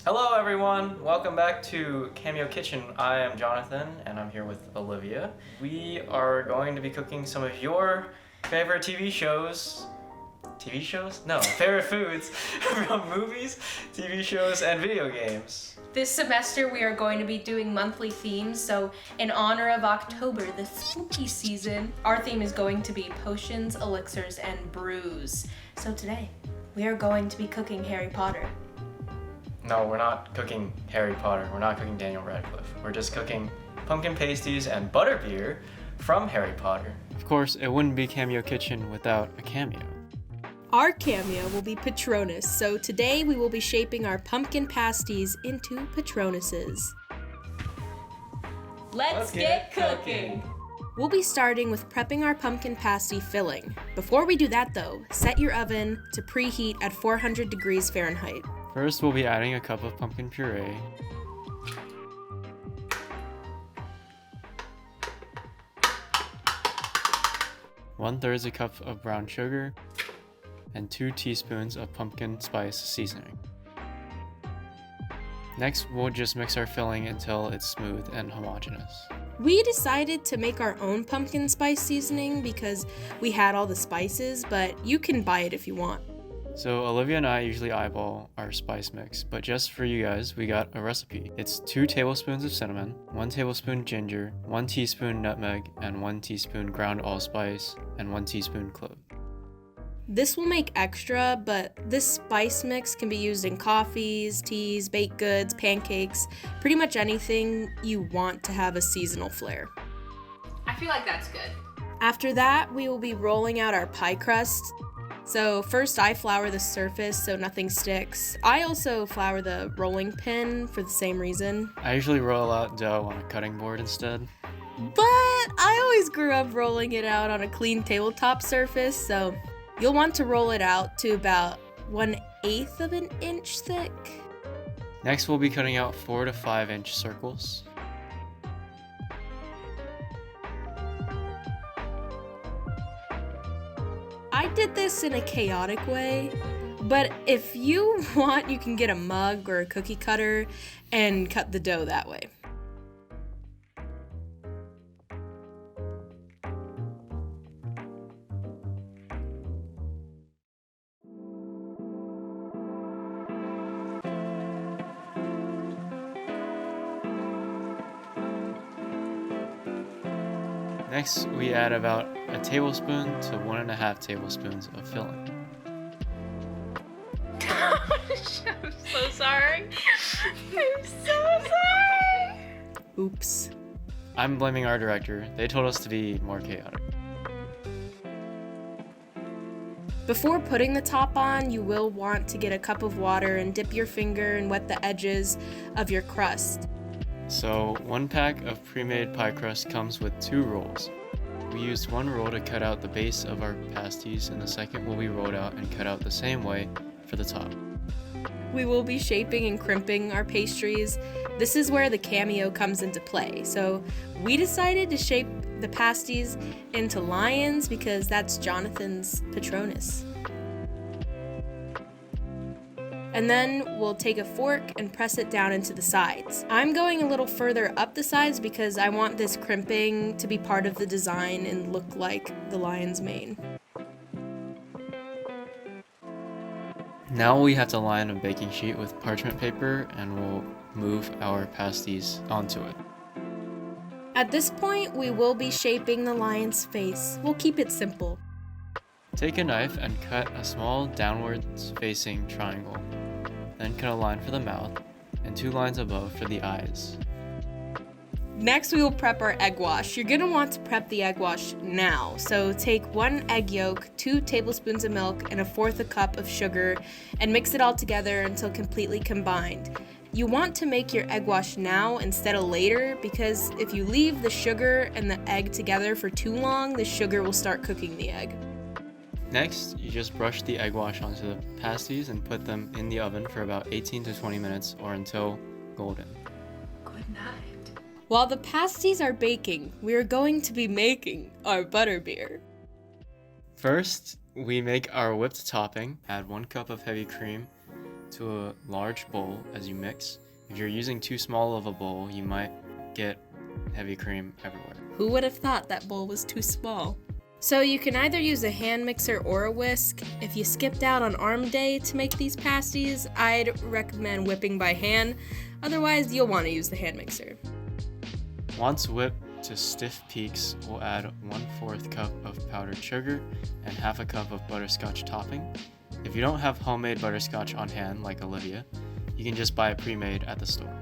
Hello everyone, welcome back to Cameo Kitchen. I am Jonathan and I'm here with Olivia. We are going to be cooking some of your favorite TV shows. TV shows? No, favorite foods from movies, TV shows, and video games. This semester we are going to be doing monthly themes, so in honor of October, the spooky season, our theme is going to be potions, elixirs, and brews. So today, we are going to be cooking Harry Potter. No, we're not cooking Harry Potter. We're not cooking Daniel Radcliffe. We're just cooking pumpkin pasties and butterbeer from Harry Potter. Of course, it wouldn't be Cameo Kitchen without a cameo. Our cameo will be Patronus, so today we will be shaping our pumpkin pasties into Patronuses. Let's get cooking! We'll be starting with prepping our pumpkin pasty filling. Before we do that though, set your oven to preheat at 400 degrees Fahrenheit. First, we'll be adding a cup of pumpkin puree. One-third a cup of brown sugar, and 2 teaspoons of pumpkin spice seasoning. Next, we'll just mix our filling until it's smooth and homogeneous. We decided to make our own pumpkin spice seasoning because we had all the spices, but you can buy it if you want. So Olivia and I usually eyeball our spice mix, but just for you guys, we got a recipe. It's 2 tablespoons of cinnamon, 1 tablespoon ginger, 1 teaspoon nutmeg, and 1 teaspoon ground allspice, and 1 teaspoon clove. This will make extra, but this spice mix can be used in coffees, teas, baked goods, pancakes, pretty much anything you want to have a seasonal flair. I feel like that's good. After that, we will be rolling out our pie crust. So first I flour the surface so nothing sticks. I also flour the rolling pin for the same reason. I usually roll out dough on a cutting board instead. But I always grew up rolling it out on a clean tabletop surface, so you'll want to roll it out to about 1/8 of an inch thick. Next, we'll be cutting out 4 to 5 inch circles. I did this in a chaotic way, but if you want, you can get a mug or a cookie cutter and cut the dough that way. Next, we add about a tablespoon to 1.5 tablespoons of filling. I'm so sorry. I'm so sorry. Oops. I'm blaming our director. They told us to be more chaotic. Before putting the top on, you will want to get a cup of water and dip your finger and wet the edges of your crust. So 1 pack of pre-made pie crust comes with 2 rolls. We used 1 roll to cut out the base of our pasties, and the second will be rolled out and cut out the same way for the top. We will be shaping and crimping our pastries. This is where the cameo comes into play. So we decided to shape the pasties into lions because that's Jonathan's Patronus. And then we'll take a fork and press it down into the sides. I'm going a little further up the sides because I want this crimping to be part of the design and look like the lion's mane. Now we have to line a baking sheet with parchment paper and we'll move our pasties onto it. At this point, we will be shaping the lion's face. We'll keep it simple. Take a knife and cut a small downwards facing triangle. Then cut a line for the mouth and 2 lines above for the eyes. Next, we will prep our egg wash. You're gonna want to prep the egg wash now. So take 1 egg yolk, 2 tablespoons of milk, and 1/4 cup of sugar, and mix it all together until completely combined. You want to make your egg wash now instead of later because if you leave the sugar and the egg together for too long, the sugar will start cooking the egg. Next, you just brush the egg wash onto the pasties and put them in the oven for about 18 to 20 minutes or until golden. Good night. While the pasties are baking, we are going to be making our butterbeer. First, we make our whipped topping. Add 1 cup of heavy cream, to a large bowl as you mix. If you're using too small of a bowl, you might get heavy cream everywhere. Who would have thought that bowl was too small? So you can either use a hand mixer or a whisk. If you skipped out on arm day to make these pasties, I'd recommend whipping by hand. Otherwise, you'll want to use the hand mixer. Once whipped to stiff peaks, we'll add 1/4 cup of powdered sugar and 1/2 cup of butterscotch topping. If you don't have homemade butterscotch on hand, like Olivia, you can just buy it pre-made at the store.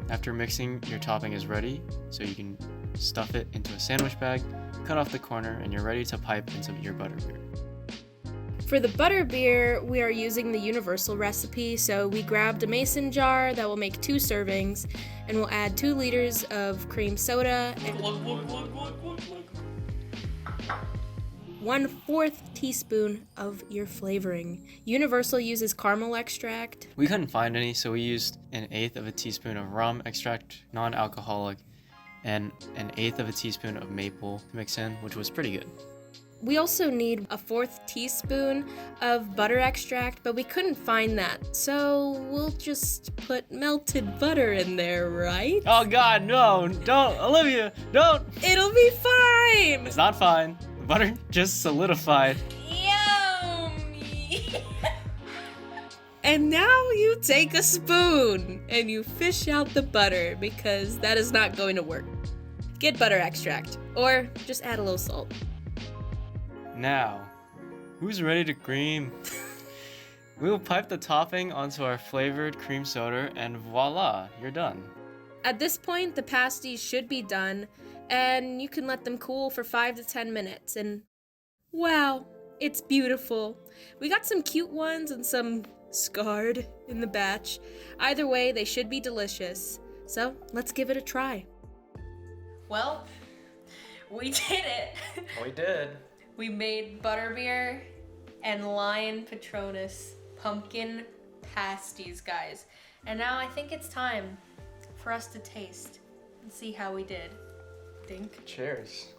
After mixing, your topping is ready, so you can stuff it into a sandwich bag, cut off the corner, and you're ready to pipe into your butterbeer. For the butterbeer, we are using the universal recipe, so we grabbed a mason jar that will make 2 servings, and we'll add 2 liters of cream soda and 1/4 teaspoon of your flavoring. Universal uses caramel extract. We couldn't find any, so we used 1/8 of a teaspoon of rum extract, non-alcoholic, and 1/8 of a teaspoon of maple to mix in, which was pretty good. We also need a 1/4 teaspoon of butter extract, but we couldn't find that, so we'll just put melted butter in there, right? Oh God, no! Don't, Olivia, don't! It'll be fine! It's not fine. The butter just solidified. Yummy! And now you take a spoon and you fish out the butter because that is not going to work. Get butter extract, or just add a little salt. Now, who's ready to cream? We will pipe the topping onto our flavored cream soda and voila, you're done. At this point, the pasties should be done, and you can let them cool for 5 to 10 minutes, and wow, it's beautiful. We got some cute ones and some scarred in the batch. Either way, they should be delicious. So let's give it a try. Well, we did it. We did. We made butterbeer and Lion Patronus pumpkin pasties, guys. And now I think it's time for us to taste and see how we did. Think? Cheers.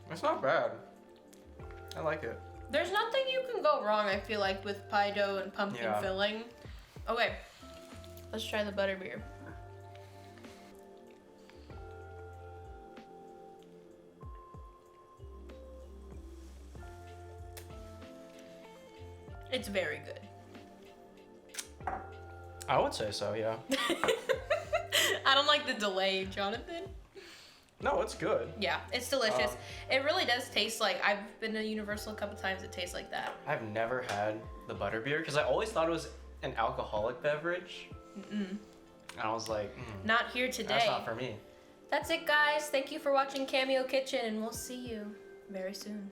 It's not bad. I like it. There's nothing you can go wrong, I feel like, with pie dough and pumpkin Yeah. filling. Okay, let's try the butterbeer. It's very good. I would say so, yeah. I don't like the delay, Jonathan. No, it's good. Yeah, it's delicious. It really does taste like, I've been to Universal a couple times, it tastes like that. I've never had the butterbeer because I always thought it was an alcoholic beverage. And I was like, Not here today. that's not for me. That's it, guys. Thank you for watching Cameo Kitchen, and we'll see you very soon.